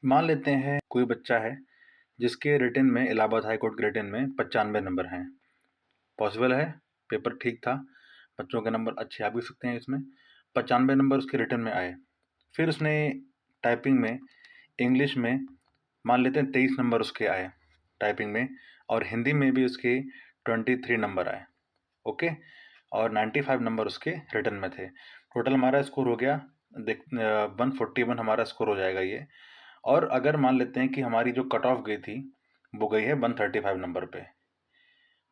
मान लेते हैं कोई बच्चा है जिसके रिटन में इलाहाबाद हाई कोर्ट के रिटन में 95 नंबर हैं। पॉसिबल है, पेपर ठीक था, बच्चों के नंबर अच्छे आ भी सकते हैं इसमें। 95 नंबर उसके रिटन में आए। फिर उसने टाइपिंग में, इंग्लिश में मान लेते हैं 23 नंबर उसके आए टाइपिंग में, और हिंदी में भी उसके 23 नंबर आए। ओके, और 95 नंबर उसके रिटन में थे। टोटल हमारा स्कोर हो गया 141 हमारा स्कोर हो जाएगा ये। और अगर मान लेते हैं कि हमारी जो कट ऑफ गई थी वो गई है 135 नंबर पे,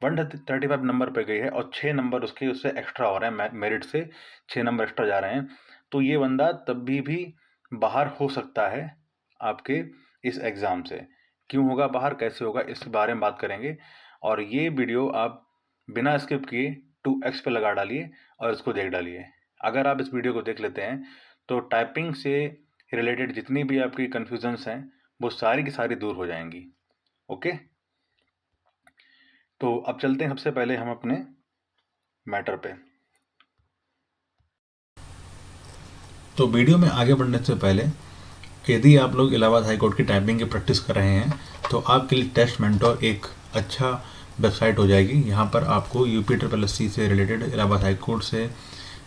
135 नंबर पे गई है, और 6 नंबर उसके उससे एक्स्ट्रा हो रहे हैं, मेरिट से 6 नंबर एक्स्ट्रा जा रहे हैं, तो ये बंदा तब भी बाहर हो सकता है आपके इस एग्ज़ाम से। क्यों होगा बाहर, कैसे होगा, इस बारे में बात करेंगे। और ये वीडियो आप बिना स्किप किए 2x पे लगा डालिए और इसको देख डालिए। अगर आप इस वीडियो को देख लेते हैं तो टाइपिंग से रिलेटेड जितनी भी आपकी कन्फ्यूजन्स हैं वो सारी की सारी दूर हो जाएंगी। ओके, तो अब चलते हैं सबसे पहले हम अपने मैटर पे। तो वीडियो में आगे बढ़ने से पहले, यदि आप लोग इलाहाबाद हाई कोर्ट की टाइपिंग की प्रैक्टिस कर रहे हैं तो आपके लिए टेस्ट मेंटोर एक अच्छा वेबसाइट हो जाएगी। यहाँ पर आपको UP SSC से रिलेटेड, इलाहाबाद हाई कोर्ट से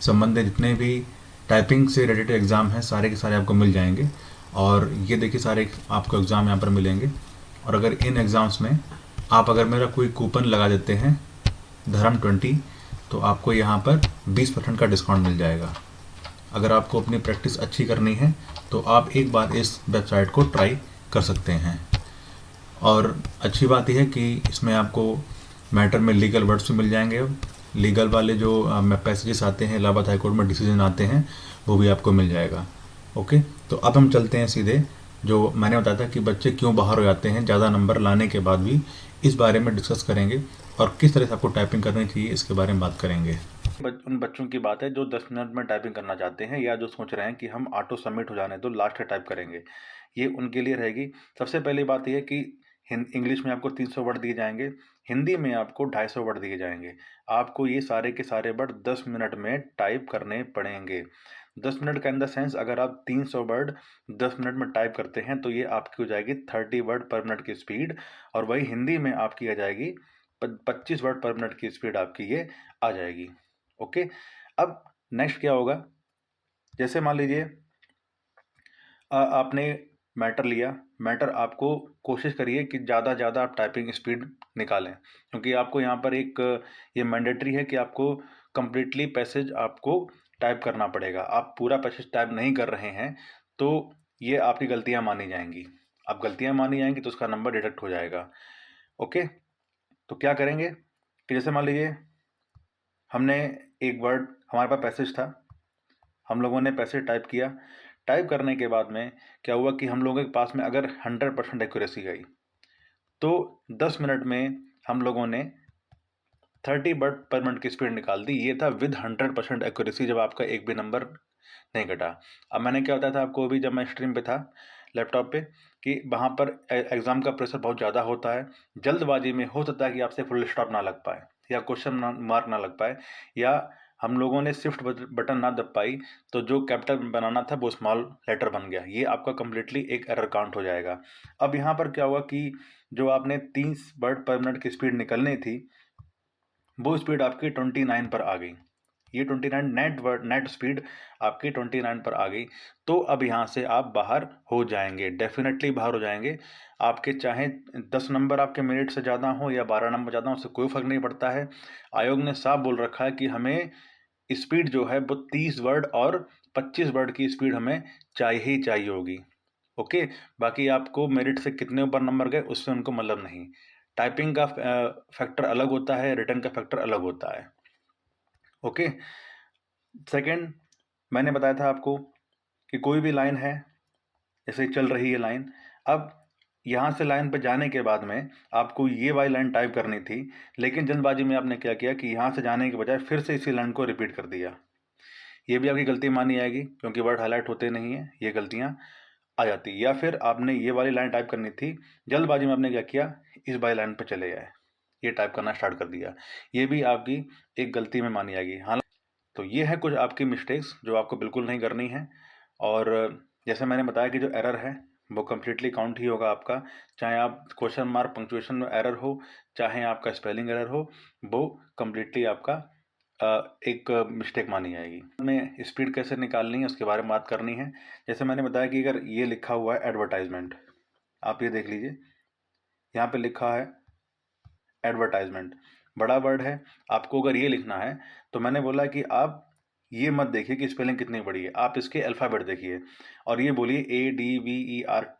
संबंधित जितने भी टाइपिंग से रिलेटेड एग्ज़ाम हैं सारे के सारे आपको मिल जाएंगे। और ये देखिए सारे आपको एग्ज़ाम यहाँ पर मिलेंगे। और अगर इन एग्ज़ाम्स में आप अगर मेरा कोई कूपन लगा देते हैं धर्म20, तो आपको यहाँ पर 20% का डिस्काउंट मिल जाएगा। अगर आपको अपनी प्रैक्टिस अच्छी करनी है तो आप एक बार इस वेबसाइट को ट्राई कर सकते हैं। और अच्छी बात यह है कि इसमें आपको मैटर में लीगल वर्ड्स भी मिल जाएंगे। लीगल वाले जो पैसेजेस आते हैं, इलाहाबाद हाई कोर्ट में डिसीजन आते हैं, वो भी आपको मिल जाएगा। ओके, तो अब हम चलते हैं सीधे, जो मैंने बताया था कि बच्चे क्यों बाहर हो जाते हैं ज़्यादा नंबर लाने के बाद भी, इस बारे में डिस्कस करेंगे और किस तरह से आपको टाइपिंग करनी चाहिए इसके बारे में बात करेंगे। उन बच्चों की बात है जो 10 मिनट में टाइपिंग करना चाहते हैं, या जो सोच रहे हैं कि हम ऑटो सबमिट हो जाने दो, लास्ट टाइप करेंगे, ये उनके लिए रहेगी। सबसे पहली बात यह है कि इंग्लिश में आपको 300 वर्ड दिए जाएंगे, हिंदी में आपको 250 वर्ड दिए जाएंगे। आपको ये सारे के सारे वर्ड 10 मिनट में टाइप करने पड़ेंगे। 10 मिनट का इन द सेंस, अगर आप 300 वर्ड 10 मिनट में टाइप करते हैं तो ये आपकी हो जाएगी 30 वर्ड पर मिनट की स्पीड, और वही हिंदी में आपकी आ जाएगी 25 वर्ड पर मिनट की स्पीड आपकी ये आ जाएगी। ओके, अब नेक्स्ट क्या होगा, जैसे मान लीजिए आपने मैटर लिया। मैटर आपको कोशिश करिए कि ज़्यादा ज़्यादा आप टाइपिंग स्पीड निकालें, क्योंकि आपको यहाँ पर एक ये मैंडेटरी है कि आपको कंप्लीटली पैसेज आपको टाइप करना पड़ेगा। आप पूरा पैसेज टाइप नहीं कर रहे हैं तो ये आपकी गलतियाँ मानी जाएंगी। अब गलतियाँ मानी जाएंगी तो उसका नंबर डिडक्ट हो जाएगा। ओके, तो क्या करेंगे कि जैसे मान लीजिए हमने एक वर्ड, हमारे पास पैसेज था, हम लोगों ने पैसेज टाइप किया। टाइप करने के बाद में क्या हुआ कि हम लोगों के पास में अगर 100% एक्यूरेसी गई तो 10 मिनट में हम लोगों ने 30 वर्ड पर मिनट की स्पीड निकाल दी। ये था विद 100% एक्यूरेसी, जब आपका एक भी नंबर नहीं घटा। अब मैंने क्या बताया था आपको अभी जब मैं स्ट्रीम पे था लैपटॉप पे, कि वहाँ पर एग्ज़ाम का प्रेशर बहुत ज़्यादा होता है। जल्दबाजी में हो सकता है कि आपसे फुल स्टॉप ना लग पाए, या क्वेश्चन मार्क ना लग पाए, या हम लोगों ने शिफ्ट बटन ना दब पाई, तो जो कैपिटल बनाना था वो स्मॉल लेटर बन गया। ये आपका कम्प्लीटली एक एरर काउंट हो जाएगा। अब यहाँ पर क्या हुआ कि जो आपने 30 वर्ड पर मिनट की स्पीड निकलनी थी वो स्पीड आपकी 29 पर आ गई। ये 29 नेट स्पीड आपकी 29 पर आ गई। तो अब यहाँ से आप बाहर हो जाएंगे, डेफिनेटली बाहर हो जाएंगे। आपके चाहे 10 नंबर आपके मिनट से ज़्यादा हो या 12 नंबर ज़्यादा हो, उससे कोई फ़र्क नहीं पड़ता है। आयोग ने साफ बोल रखा है कि हमें स्पीड जो है वो 30 वर्ड और 25 वर्ड की स्पीड हमें चाहिए ही चाहिए होगी। ओके, बाकी आपको मेरिट से कितने ऊपर नंबर गए उससे उनको मतलब नहीं। टाइपिंग का फैक्टर अलग होता है, रिटर्न का फैक्टर अलग होता है। ओके, सेकंड, मैंने बताया था आपको कि कोई भी लाइन है, जैसे चल रही है लाइन, अब यहाँ से लाइन पर जाने के बाद में आपको ये वाली लाइन टाइप करनी थी, लेकिन जल्दबाजी में आपने क्या किया कि यहाँ से जाने के बजाय फिर से इसी लाइन को रिपीट कर दिया। ये भी आपकी गलती मानी जाएगी, क्योंकि वर्ड हाईलाइट होते नहीं है, ये गलतियाँ आ जाती। या फिर आपने ये वाली लाइन टाइप करनी थी, जल्दबाजी में आपने क्या किया, इस वाली लाइन पर चले गए, ये टाइप करना स्टार्ट कर दिया। ये भी आपकी एक गलती में मानी जाएगी। हाँ, तो ये है कुछ आपकी मिस्टेक्स जो आपको बिल्कुल नहीं करनी है। और जैसे मैंने बताया कि जो एरर है वो कम्प्लीटली काउंट ही होगा आपका, चाहे आप क्वेश्चन मार्क पंक्चुएशन में एरर हो, चाहे आपका स्पेलिंग एरर हो, वो कम्प्लीटली आपका एक मिस्टेक मानी जाएगी। हमें स्पीड कैसे निकालनी है उसके बारे में बात करनी है। जैसे मैंने बताया कि अगर ये लिखा हुआ है एडवर्टाइजमेंट, आप ये देख लीजिए, यहाँ पे लिखा है एडवर्टाइजमेंट, बड़ा वर्ड है। आपको अगर ये लिखना है तो मैंने बोला कि आप ये मत देखिए कि स्पेलिंग कितनी बड़ी है, आप इसके अल्फ़ाबेट देखिए और ये बोलिए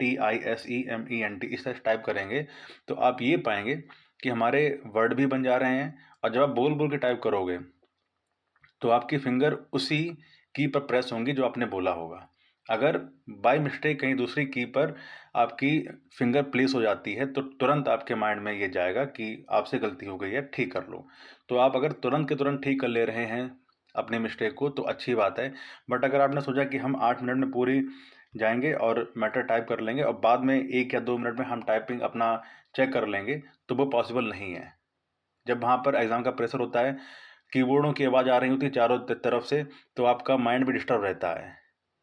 ADVERTISEMENT, इस तरह टाइप करेंगे तो आप ये पाएंगे कि हमारे वर्ड भी बन जा रहे हैं। और जब आप बोल बोल के टाइप करोगे तो आपकी फिंगर उसी की पर प्रेस होंगी जो आपने बोला होगा। अगर बाय मिस्टेक कहीं दूसरी की पर आपकी फिंगर प्लेस हो जाती है तो तुरंत आपके माइंड में ये जाएगा कि आपसे गलती हो गई है, ठीक कर लो। तो आप अगर तुरंत के तुरंत ठीक कर ले रहे हैं अपने मिस्टेक को तो अच्छी बात है। बट अगर आपने सोचा कि हम 8 मिनट में पूरी जाएंगे और मैटर टाइप कर लेंगे और बाद में 1 या 2 मिनट में हम टाइपिंग अपना चेक कर लेंगे, तो वो पॉसिबल नहीं है। जब वहाँ पर एग्ज़ाम का प्रेशर होता है, कीबोर्डों की आवाज़ आ रही होती है चारों तरफ से, तो आपका माइंड भी डिस्टर्ब रहता है।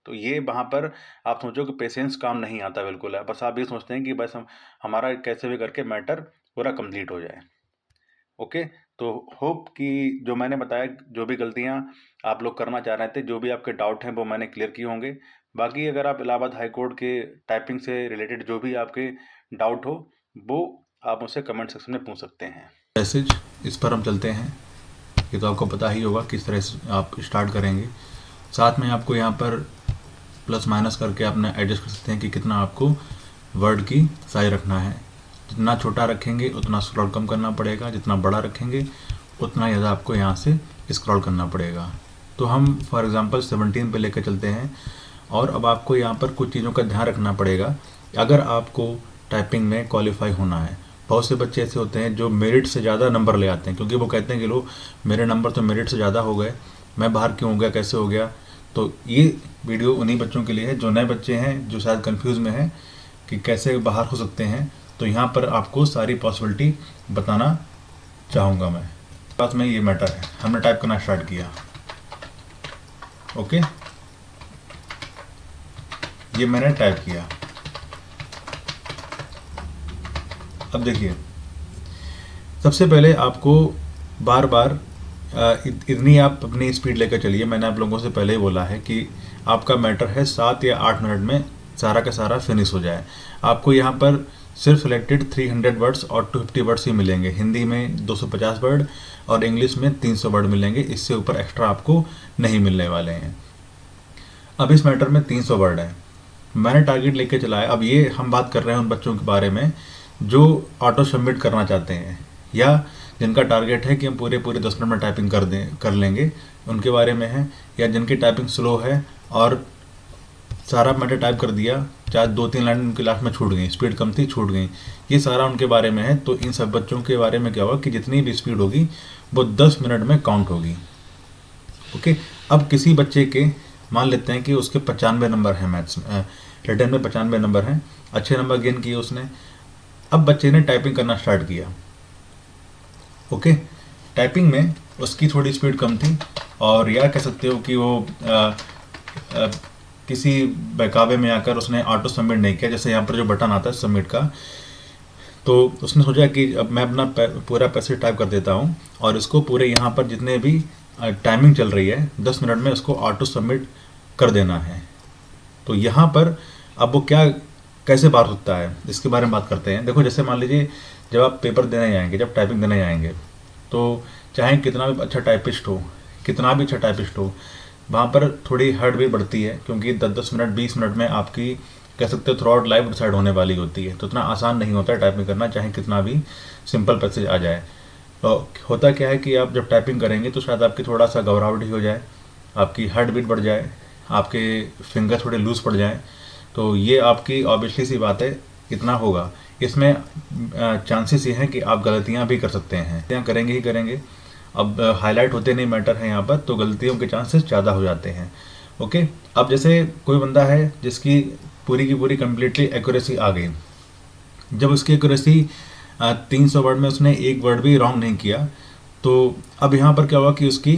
तो ये वहाँ पर आप सोचो कि पेशेंस काम नहीं आता बिल्कुल है। बस आप ये सोचते हैं कि बस हमारा कैसे भी करके मैटर पूरा कंप्लीट हो जाए। ओके, तो होप कि जो मैंने बताया, जो भी गलतियाँ आप लोग करना चाह रहे थे, जो भी आपके डाउट हैं वो मैंने क्लियर किए होंगे। बाकी अगर आप इलाहाबाद हाई कोर्ट के टाइपिंग से रिलेटेड जो भी आपके डाउट हो वो आप मुझसे कमेंट सेक्शन में पूछ सकते हैं। मैसेज, इस पर हम चलते हैं। ये तो आपको पता ही होगा किस तरह से आप स्टार्ट करेंगे। साथ में आपको यहाँ पर प्लस माइनस करके आपने एडजस्ट कर सकते हैं कि कितना आपको वर्ड की साइज रखना है। जितना छोटा रखेंगे उतना स्क्रॉल कम करना पड़ेगा, जितना बड़ा रखेंगे उतना ज़्यादा आपको यहाँ से स्क्रॉल करना पड़ेगा। तो हम फॉर एग्ज़ाम्पल 17 पे लेकर चलते हैं। और अब आपको यहाँ पर कुछ चीज़ों का ध्यान रखना पड़ेगा अगर आपको टाइपिंग में क्वालिफाई होना है। बहुत से बच्चे ऐसे होते हैं जो मेरिट से ज़्यादा नंबर ले आते हैं, क्योंकि वो कहते हैं कि लो मेरे नंबर तो मेरिट से ज़्यादा हो गए, मैं बाहर क्यों हो गया, कैसे हो गया। तो ये वीडियो उन्हीं बच्चों के लिए है जो नए बच्चे हैं, जो शायद कंफ्यूज में हैं कि कैसे बाहर हो सकते हैं। तो यहाँ पर आपको सारी पॉसिबिलिटी बताना चाहूँगा मैं। बात में ये मैटर है, हमने टाइप करना स्टार्ट किया। ओके, ये मैंने टाइप किया। अब देखिए, सबसे पहले आपको बार बार इतनी आप अपनी स्पीड लेकर चलिए। मैंने आप लोगों से पहले ही बोला है कि आपका मैटर है 7 या 8 मिनट में सारा का सारा फिनिश हो जाए। आपको यहाँ पर सिर्फ सिलेक्टेड 300 वर्ड्स और 250 वर्ड्स ही मिलेंगे। हिंदी में 250 वर्ड और इंग्लिश में 300 वर्ड मिलेंगे। इससे ऊपर एक्स्ट्रा आपको नहीं मिलने वाले हैं। अब इस मैटर में 300 वर्ड है, मैंने टारगेट लेके चला है। अब ये हम बात कर रहे हैं उन बच्चों के बारे में जो ऑटो सबमिट करना चाहते हैं या जिनका टारगेट है कि हम पूरे 10 मिनट में टाइपिंग कर लेंगे, उनके बारे में है। या जिनकी टाइपिंग स्लो है और सारा मैटर टाइप कर दिया, चाहे 2-3 लाइन उनकी लास्ट में छूट गई, स्पीड कम थी छूट गई, ये सारा उनके बारे में है। तो इन सब बच्चों के बारे में क्या होगा कि जितनी भी स्पीड होगी वो 10 मिनट में काउंट होगी। ओके, अब किसी बच्चे के मान लेते हैं कि उसके 95 नंबर हैं, मैथ्स रिटन में 95 नंबर हैं, अच्छे नंबर गेन किए उसने। अब बच्चे ने टाइपिंग करना स्टार्ट किया। ओके, टाइपिंग में उसकी थोड़ी स्पीड कम थी और या कह सकते हो कि वो किसी बहकावे में आकर उसने ऑटो सबमिट नहीं किया। जैसे यहाँ पर जो बटन आता है सबमिट का, तो उसने सोचा कि अब मैं अपना पूरा पैसेज टाइप कर देता हूँ और इसको पूरे यहाँ पर जितने भी टाइमिंग चल रही है 10 मिनट में उसको ऑटो सबमिट कर देना है। तो यहाँ पर अब वो कैसे बात होता है इसके बारे में बात करते हैं। देखो, जैसे मान लीजिए जब आप पेपर देने जाएंगे, जब टाइपिंग देने जाएंगे, तो चाहे कितना भी अच्छा टाइपिस्ट हो, वहाँ पर थोड़ी हार्ड भी बढ़ती है, क्योंकि 10-10 मिनट 20 मिनट में आपकी कह सकते हो थ्रू आउट लाइफ डिसाइड होने वाली होती है। तो इतना आसान नहीं होता है टाइपिंग करना, चाहे कितना भी सिंपल पैसेज आ जाए। तो होता क्या है कि आप जब टाइपिंग करेंगे तो शायद आपकी थोड़ा सा घबराहट ही हो जाए, आपकी हार्ट बीट बढ़ जाए, आपके फिंगर थोड़े लूज पड़ जाएँ। तो ये आपकी ऑब्वियसली सी बात है, इतना होगा। इसमें चांसेस ये हैं कि आप गलतियां भी कर सकते हैं, गलतियां करेंगे ही करेंगे। अब हाईलाइट होते नहीं मैटर है यहाँ पर, तो गलतियों के चांसेस ज़्यादा हो जाते हैं। ओके, अब जैसे कोई बंदा है जिसकी पूरी की पूरी कम्प्लीटली एक्यूरेसी आ गई, जब उसकी एक्यूरेसी 300 वर्ड में उसने एक वर्ड भी रॉन्ग नहीं किया, तो अब यहाँ पर क्या हुआ कि उसकी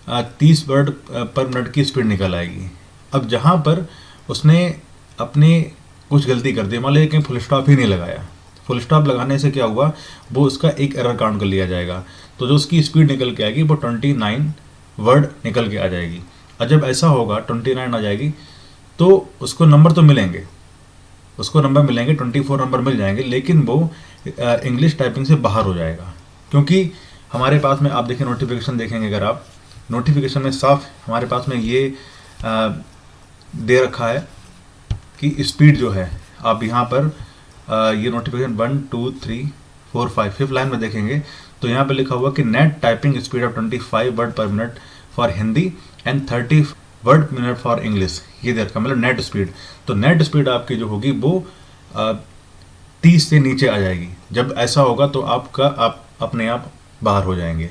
30 वर्ड पर मिनट की स्पीड निकल आएगी। अब जहाँ पर उसने अपने कुछ गलती कर दी, मान लीजिए कहीं फुल स्टॉप ही नहीं लगाया, फुल स्टॉप लगाने से क्या हुआ, वो उसका एक एरर काउंट कर लिया जाएगा, तो जो उसकी स्पीड निकल के आएगी वो 29 वर्ड निकल के आ जाएगी। और जब ऐसा होगा 29 आ जाएगी तो उसको नंबर तो मिलेंगे, 24 नंबर मिल जाएंगे, लेकिन वो इंग्लिश टाइपिंग से बाहर हो जाएगा। क्योंकि हमारे पास में आप देखिए नोटिफिकेशन देखेंगे, अगर आप नोटिफिकेशन में साफ हमारे पास में ये दे रखा है कि स्पीड जो है, आप यहाँ पर ये नोटिफिकेशन 1 2 3 4 5 5th लाइन में देखेंगे तो यहाँ पे लिखा हुआ कि net typing speed of 25 word पर minute for Hindi and 30 word minute for English, ये दे रखा, मतलब नेट स्पीड। तो नेट स्पीड आपकी जो होगी वो 30 से नीचे आ जाएगी। जब ऐसा होगा तो आप अपने आप बाहर हो जाएंगे।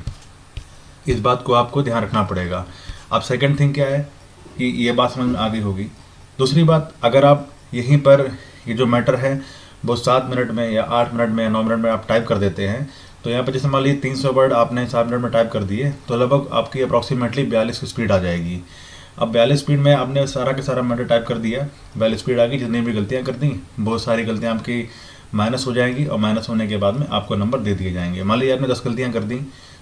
इस बात को आपको ध्यान रखना पड़ेगा। अब सेकंड थिंग क्या है कि ये बात समझ में आ गई होगी। दूसरी बात, अगर आप यहीं पर ये जो मैटर है वो 7 मिनट में या 8 मिनट में या 9 मिनट में आप टाइप कर देते हैं, तो यहाँ पर जैसे मान लीजिए 300 वर्ड आपने 7 मिनट में टाइप कर दिए, तो लगभग आपकी अप्रॉक्सीमेटली 42 की स्पीड आ जाएगी। अब 42 स्पीड में आपने सारा का सारा मैटर टाइप कर दिया, 42 स्पीड आ गई, जितनी भी गलतियाँ कर दी बहुत सारी गलतियाँ आपकी माइनस हो जाएंगी, और माइनस होने के बाद में आपको नंबर दे दिए जाएंगे। मान लीजिए आपने 10 गलतियाँ कर दी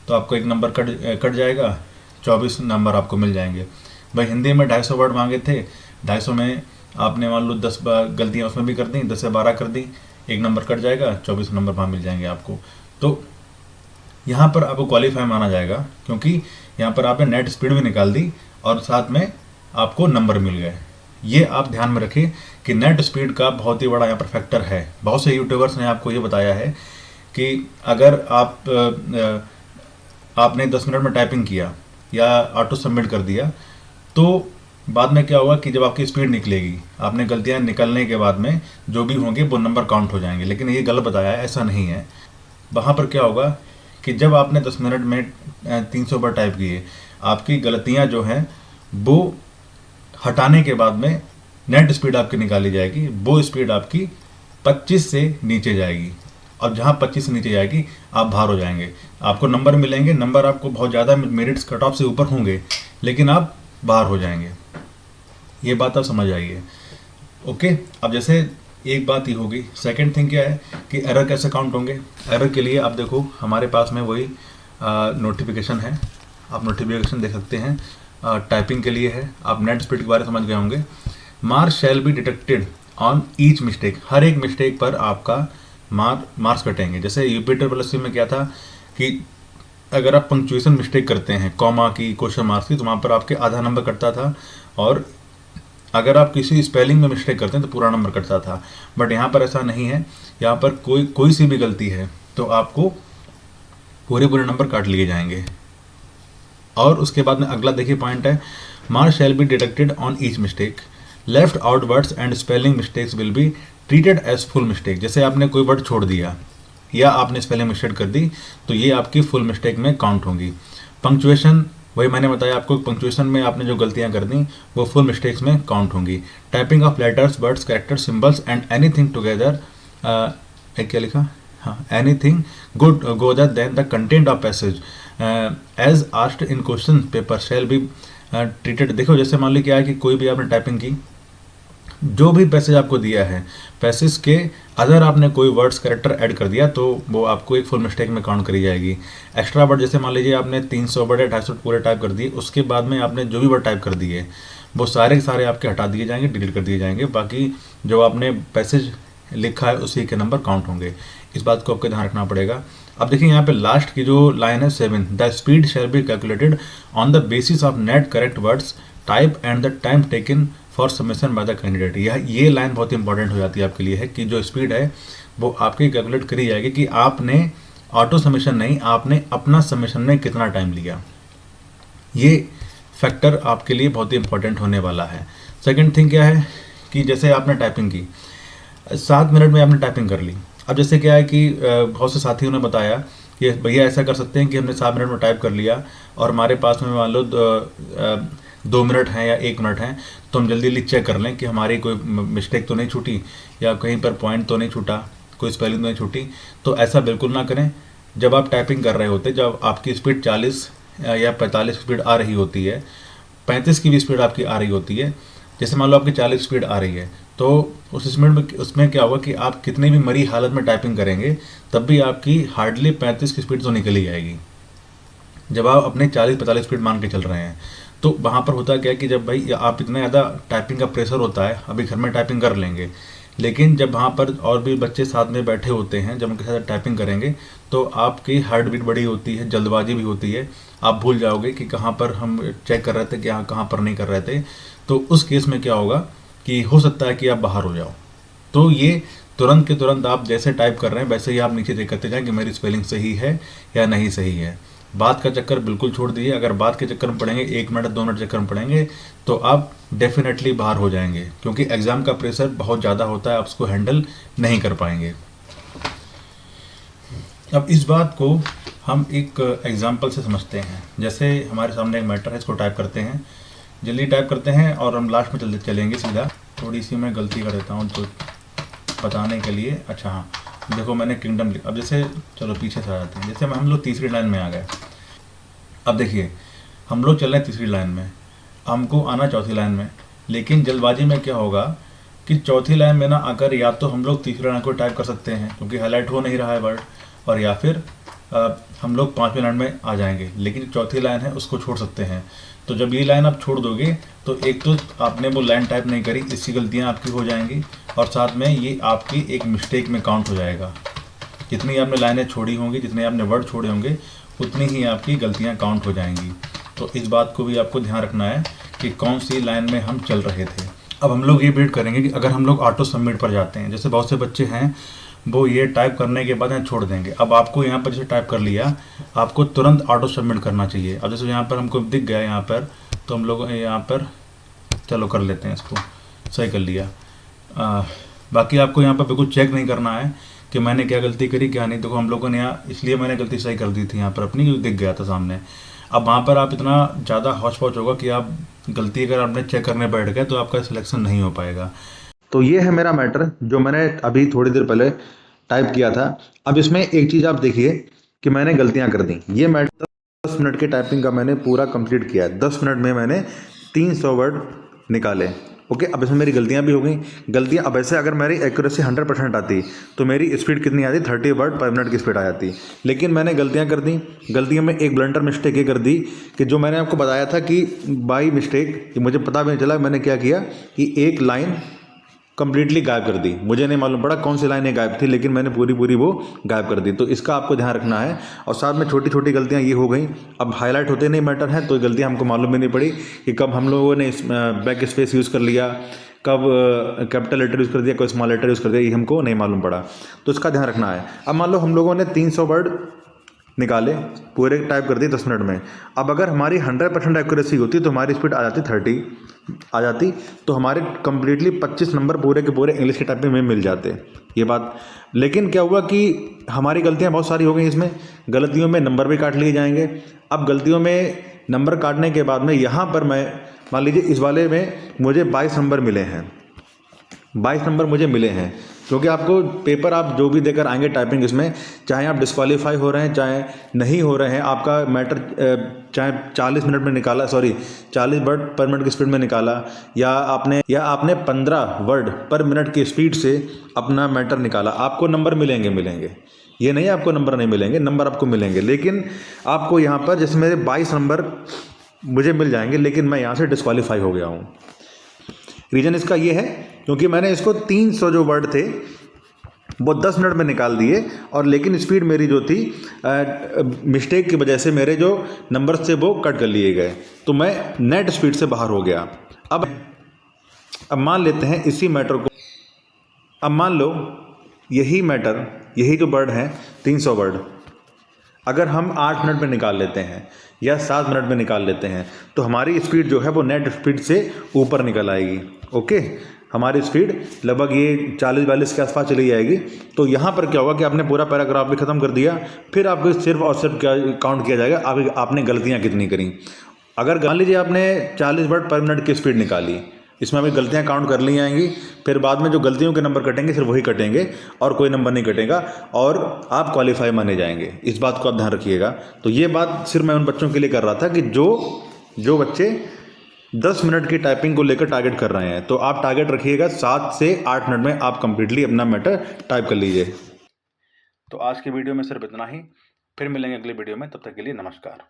तो आपको एक नंबर कट जाएगा, 24 नंबर आपको मिल जाएंगे। भाई हिंदी में 250 वर्ड मांगे थे, 250 में आपने मान लो 10 गलतियाँ उसमें भी कर दी, 10 से 12 कर दी, एक नंबर कट जाएगा, 24 नंबर वहाँ मिल जाएंगे आपको। तो यहाँ पर आपको क्वालिफाई माना जाएगा, क्योंकि यहाँ पर आपने नेट स्पीड भी निकाल दी और साथ में आपको नंबर मिल गए। ये आप ध्यान में रखें कि नेट स्पीड का बहुत ही बड़ा यहाँ पर फैक्टर है। बहुत से यूट्यूबर्स ने आपको ये बताया है कि अगर आपने 10 मिनट में टाइपिंग किया या ऑटो सबमिट कर दिया, तो बाद में क्या होगा कि जब आपकी स्पीड निकलेगी, आपने गलतियां निकलने के बाद में जो भी होंगे वो नंबर काउंट हो जाएंगे। लेकिन ये गलत बताया है, ऐसा नहीं है। वहाँ पर क्या होगा कि जब आपने 10 मिनट में 300 बार टाइप किए, आपकी गलतियाँ जो हैं वो हटाने के बाद में नेट स्पीड आपकी निकाली जाएगी, वो स्पीड आपकी 25 से नीचे जाएगी। अब जहाँ 25 से नीचे जाएगी आप बाहर हो जाएंगे, आपको नंबर मिलेंगे, नंबर आपको बहुत ज़्यादा मेरिट्स कट ऑफ से ऊपर होंगे, लेकिन आप बाहर हो जाएंगे। ये बात आप समझ आइए। ओके, अब जैसे एक बात ही होगी। सेकंड थिंग क्या है कि एरर कैसे काउंट होंगे। एरर के लिए आप देखो हमारे पास में वही नोटिफिकेशन है, आप नोटिफिकेशन देख सकते हैं। टाइपिंग के लिए है, आप नेट स्पीड के बारे में समझ गए होंगे। Marks shall be detected on each mistake, हर एक मिस्टेक पर आपका मार्क्स कटेंगे। जैसे यूपिटर प्लस में क्या था कि अगर आप पंक्चुएशन मिस्टेक करते हैं, कॉमा की, क्वेश्चन मार्क्स की, तो वहाँ पर आपके आधा नंबर कटता था, और अगर आप किसी स्पेलिंग में मिस्टेक करते हैं तो पूरा नंबर कटता था। बट यहाँ पर ऐसा नहीं है, यहाँ पर कोई सी भी गलती है तो आपको पूरे नंबर काट लिए जाएंगे। और उसके बाद में अगला देखिए पॉइंट है, marks shall be deducted on each mistake, left out words and spelling mistakes will be treated as full mistake. जैसे आपने कोई वर्ड छोड़ दिया या आपने स्पेलिंग मिस्टेक कर दी तो ये आपकी फुल मिस्टेक में काउंट होंगी। पंक्चुएशन, वही मैंने बताया आपको, पंक्चुएशन में आपने जो गलतियां कर दी वो फुल मिस्टेक्स में काउंट होंगी। Typing of letters, words, characters, symbols and anything together, क्या लिखा, हाँ, anything good other than the content of passage as asked in question paper shall be treated. देखो जैसे मान ली क्या है कि कोई भी आपने टाइपिंग की, जो भी पैसेज आपको दिया है, पैसेज के अगर आपने कोई वर्ड्स कैरेक्टर ऐड कर दिया तो वो आपको एक फुल मिस्टेक में काउंट करी जाएगी। एक्स्ट्रा वर्ड, जैसे मान लीजिए आपने 300 वर्ड या 250 पूरे टाइप कर दिए, उसके बाद में आपने जो भी वर्ड टाइप कर दिए वो सारे के सारे आपके हटा दिए जाएंगे, डिलीट कर दिए जाएंगे। बाकी जो आपने पैसेज लिखा है उसी के नंबर काउंट होंगे। इस बात को आपको ध्यान रखना पड़ेगा। अब देखिए यहाँ पे लास्ट की जो लाइन है 7, the speed shall be calculated on the basis of net correct words type and the time taken for submission by the candidate. ये लाइन बहुत इंपॉर्टेंट हो जाती है आपके लिए, है कि जो स्पीड है वो आपकी कैलकुलेट करी जाएगी कि आपने ऑटो सबमिशन नहीं, आपने अपना सबमिशन में कितना टाइम लिया। ये फैक्टर आपके लिए बहुत ही इंपॉर्टेंट होने वाला है। सेकंड थिंग क्या है कि जैसे आपने टाइपिंग की, 7 मिनट में आपने टाइपिंग कर ली। अब जैसे क्या है कि बहुत से साथियों ने बताया कि भैया ऐसा कर सकते हैं कि हमने 7 मिनट में टाइप कर लिया और हमारे पास में मान लो 2 मिनट हैं या 1 मिनट हैं, तो हम जल्दी चेक कर लें कि हमारी कोई मिस्टेक तो नहीं छूटी या कहीं पर पॉइंट तो नहीं छूटा, कोई स्पेलिंग तो नहीं छूटी। तो ऐसा बिल्कुल ना करें। जब आप टाइपिंग कर रहे होते, जब आपकी स्पीड 40 या 45 स्पीड आ रही होती है, 35 की भी स्पीड आपकी आ रही होती है, जैसे मान लो आपकी 40 स्पीड आ रही है, तो उस स्पीड में उसमें क्या होगा कि आप कितनी भी मरी हालत में टाइपिंग करेंगे तब भी आपकी हार्डली 35 की स्पीड तो निकल ही आएगी। जब आप अपने 40-45 स्पीड मान के चल रहे हैं तो वहाँ पर होता क्या है कि जब भाई आप इतना ज़्यादा टाइपिंग का प्रेशर होता है, अभी घर में टाइपिंग कर लेंगे, लेकिन जब वहाँ पर और भी बच्चे साथ में बैठे होते हैं, जब उनके साथ टाइपिंग करेंगे तो आपकी हार्ट बीट बड़ी होती है, जल्दबाजी भी होती है, आप भूल जाओगे कि कहाँ पर हम चेक कर रहे थे, क्या कहाँ पर नहीं कर रहे थे। तो उस केस में क्या होगा कि हो सकता है कि आप बाहर हो जाओ। तो ये तुरंत के तुरंत आप जैसे टाइप कर रहे हैं वैसे ही आप नीचे देख करते जाएं कि मेरी स्पेलिंग सही है या नहीं सही है। बात का चक्कर बिल्कुल छोड़ दीजिए। अगर बात के चक्कर में पड़ेंगे, 1 मिनट 2 मिनट चक्कर में पड़ेंगे तो आप डेफिनेटली बाहर हो जाएंगे, क्योंकि एग्ज़ाम का प्रेशर बहुत ज़्यादा होता है, आप उसको हैंडल नहीं कर पाएंगे। अब इस बात को हम एक एग्जाम्पल से समझते हैं। जैसे हमारे सामने एक मैटर है, इसको टाइप करते हैं, जल्दी टाइप करते हैं और हम लास्ट में चलेंगे सीधा। थोड़ी सी मैं गलती कर देता हूँ तो बताने के लिए। अच्छा हाँ, देखो मैंने किंगडम लिखा। अब जैसे चलो पीछे से आ जाते हैं। जैसे हम लोग तीसरी लाइन में आ गए। अब देखिए हम लोग चल रहे हैं तीसरी लाइन में, हमको आना चौथी लाइन में, लेकिन जल्दबाजी में क्या होगा कि चौथी लाइन में ना आकर या तो हम लोग तीसरी लाइन को टाइप कर सकते हैं क्योंकि हाईलाइट हो नहीं रहा है वर्ड, और या फिर हम लोग 5वीं लाइन में आ जाएंगे, लेकिन जो चौथी लाइन है उसको छोड़ सकते हैं। तो जब ये लाइन आप छोड़ दोगे तो एक तो आपने वो लाइन टाइप नहीं करी, इसकी गलतियाँ आपकी हो जाएंगी, और साथ में ये आपकी एक मिस्टेक में काउंट हो जाएगा। जितनी आपने लाइनें छोड़ी होंगी, जितने आपने वर्ड छोड़े होंगे, उतनी ही आपकी गलतियाँ काउंट हो जाएंगी। तो इस बात को भी आपको ध्यान रखना है कि कौन सी लाइन में हम चल रहे थे। अब हम लोग ये बिल्ड करेंगे कि अगर हम लोग ऑटो सबमिट पर जाते हैं, जैसे बहुत से बच्चे हैं वो ये टाइप करने के बाद यहाँ छोड़ देंगे। अब आपको यहाँ पर जैसे टाइप कर लिया, आपको तुरंत ऑटो सबमिट करना चाहिए। अब जैसे यहाँ पर हमको दिख गया यहाँ पर, तो हम लोग यहाँ पर चलो कर लेते हैं, इसको सही कर लिया। बाकी आपको यहाँ पर बिल्कुल चेक नहीं करना है कि मैंने क्या गलती करी क्या नहीं। देखो हम लोगों ने यहाँ, इसलिए मैंने गलती सही कर दी थी यहाँ पर अपनी, क्योंकि दिख गया था सामने। अब वहाँ पर आप इतना ज़्यादा हौच पौच होगा कि आप गलती अगर आपने चेक करने बैठ गए तो आपका सिलेक्शन नहीं हो पाएगा। तो ये है मेरा मैटर जो मैंने अभी थोड़ी देर पहले टाइप किया था। अब इसमें एक चीज़ आप देखिए कि मैंने गलतियां कर दी। ये मैटर 10 मिनट के टाइपिंग का मैंने पूरा कंप्लीट किया। 10 मिनट में मैंने 300 वर्ड निकाले। ओके, अब इसमें मेरी गलतियां भी हो गई। गलतियां, अब ऐसे अगर मेरी एक्यूरेसी 100% आती तो मेरी स्पीड कितनी आती, 30 वर्ड पर मिनट की स्पीड आ जाती। लेकिन मैंने गलतियां कर दी। गलतियों में एक ब्लंडर मिस्टेक ये कर दी कि जो मैंने आपको बताया था कि बाई मिस्टेक, मुझे पता भी नहीं चला मैंने क्या किया, कि एक लाइन कंप्लीटली गायब कर दी। मुझे नहीं मालूम पड़ा कौन सी लाइनें गायब थी, लेकिन मैंने पूरी वो गायब कर दी। तो इसका आपको ध्यान रखना है। और साथ में छोटी छोटी गलतियां ये हो गई। अब हाईलाइट होते नहीं मैटर है, तो गलतियां हमको मालूम भी नहीं पड़ी कि कब हम लोगों ने बैक स्पेस यूज़ कर लिया, कब कैपिटल लेटर यूज़ कर दिया, कोई स्मॉल लेटर यूज़ कर दिया, ये हमको नहीं मालूम पड़ा। तो इसका ध्यान रखना है। अब मान लो हम लोगों ने 300 वर्ड निकाले, पूरे टाइप कर दिए 10 मिनट में। अब अगर हमारी 100% एक्यूरेसी होती तो हमारी स्पीड आ जाती 30 आ जाती, तो हमारे कंप्लीटली 25 नंबर पूरे के पूरे इंग्लिश के टाइपिंग में मिल जाते ये बात। लेकिन क्या हुआ कि हमारी गलतियां बहुत सारी हो गई इसमें। गलतियों में नंबर भी काट लिए जाएंगे। अब गलतियों में नंबर काटने के बाद में यहाँ पर मैं मान लीजिए इस वाले में मुझे 22 नंबर मिले हैं। 22 नंबर मुझे मिले हैं, क्योंकि आपको पेपर आप जो भी देकर आएंगे टाइपिंग, इसमें चाहे आप डिस्क्वालीफाई हो रहे हैं चाहे नहीं हो रहे हैं, आपका मैटर चाहे 40 मिनट में निकाला, 40 वर्ड पर मिनट की स्पीड में निकाला, या आपने 15 वर्ड पर मिनट की स्पीड से अपना मैटर निकाला, आपको नंबर मिलेंगे। ये नहीं आपको नंबर नहीं मिलेंगे, नंबर आपको मिलेंगे। लेकिन आपको यहाँ पर जैसे मेरे 22 नंबर मुझे मिल जाएंगे, लेकिन मैं यहाँ से डिस्क्वालीफाई हो गया हूँ। रीज़न इसका ये है क्योंकि मैंने इसको 300 जो वर्ड थे वो 10 मिनट में निकाल दिए, और लेकिन स्पीड मेरी जो थी मिस्टेक की वजह से मेरे जो नंबर्स थे वो कट कर लिए गए, तो मैं नेट स्पीड से बाहर हो गया। अब मान लेते हैं इसी मैटर को, अब मान लो यही मैटर, यही जो वर्ड है 300 वर्ड, अगर हम 8 मिनट में निकाल लेते हैं या 7 मिनट में निकाल लेते हैं, तो हमारी स्पीड जो है वो नेट स्पीड से ऊपर निकल आएगी। ओके, हमारी स्पीड लगभग ये 40-42 के आसपास चली जाएगी। तो यहाँ पर क्या होगा कि आपने पूरा पैराग्राफ भी ख़त्म कर दिया, फिर आपको सिर्फ और सिर्फ क्या काउंट किया जाएगा, आपने गलतियाँ कितनी करी। अगर मान लीजिए आपने 40 वर्ड पर मिनट की स्पीड निकाली, इसमें अभी गलतियां काउंट कर ली जाएंगी, फिर बाद में जो गलतियों के नंबर कटेंगे सिर्फ वही कटेंगे और कोई नंबर नहीं कटेगा, और आप क्वालिफाई माने जाएंगे। इस बात को आप ध्यान रखिएगा। तो ये बात सिर्फ मैं उन बच्चों के लिए कर रहा था कि जो बच्चे 10 मिनट की टाइपिंग को लेकर टारगेट कर रहे हैं, तो आप टारगेट रखिएगा 7 से 8 मिनट में आप कंप्लीटली अपना मैटर टाइप कर लीजिए। तो आज की वीडियो में सिर्फ इतना ही, फिर मिलेंगे अगले वीडियो में, तब तक के लिए नमस्कार।